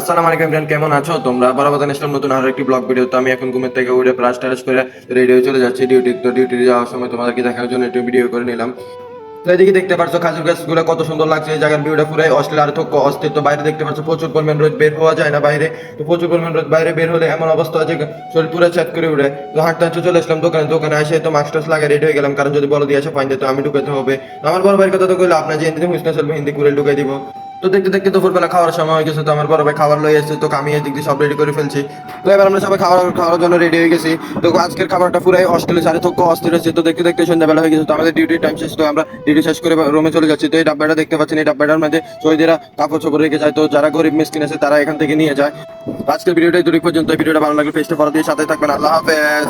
আসসালামু আলাইকুম ফ্রেন্ড, কেমন আছো তোমরা? বরাবর আসলাম নতুন আরো একটি ব্লগ ভিডিও। তো আমি এখন ঘুমের থেকে উঠে ব্রাশ টাশ করে রেডি হয়ে চলে যাচ্ছি ডিউটি। তো ডিউটি যাওয়ার সময় তোমাদেরকে দেখার জন্য একটু ভিডিও করে নিলাম। তো এদিকে দেখতে পাচ্ছ খাজুর গাছগুলো কত সুন্দর লাগছে। এই জায়গার ভিউটা পুরো অস্ট্রেল আর তো অস্থির। তো বাইরে দেখতে পাচ্ছ প্রচুর পরিমাণ রোদ, বের হওয়া যায় না বাইরে। তো প্রচুর পরিমাণ রোদ, বাইরে বের হলে এমন অবস্থা আছে শরীর পুরো চেক করে উঠে। তো হাঁটতে হাঁটতে চলে আসলাম দোকানে এসে তো মাস্ক টাস্ক লাগে রেডি হয়ে গেলাম, কারণ যদি বলো দিয়ে আসে ফাইন তো আমি ঢুকাতে হবে। তো আমার বড় ভাইয়ের কথা তো কইলো আপনার যে হিন্দি হুসনা চলবে হিন্দি করে ঢুকাই দিব। তো দেখতে দেখতে দুপুরবেলা খাওয়ার সময় হয়ে গেছে। তো আমার বড় ভাই খাবার লয়ে এসেছে, তো আমি এদিক দিয়ে সব রেডি করে ফেলছি। তো এবার আমরা সবাই খাওয়ার জন্য রেডি হয়ে গেছি। তো আজকের খাবারটা পুরাই অস্ট্রেলে সাড়ে তো অস্থির হয়েছে। তো দেখতে দেখতে সন্ধ্যাবেলা হয়ে গেছে। তো আমাদের ডিউটির টাইম শেষ, তো আমরা ডিউটি শেষ করে রুমে চলে যাচ্ছি। তো এই ডাব্বাটা দেখতে পাচ্ছেন, এই ডাব্বাটার মধ্যে শহীদেরা কাপড় চোপড় রেখে যায়। তো যারা গরিব মিসকিন আছে তারা এখান থেকে নিয়ে যায়। আজকের ভিডিওটা দূর পর্যন্ত। ভিডিওটা ভালো লাগলে পেজটা ফলো দিয়ে সাথে থাকবেন। আল্লাহ হাফেজ।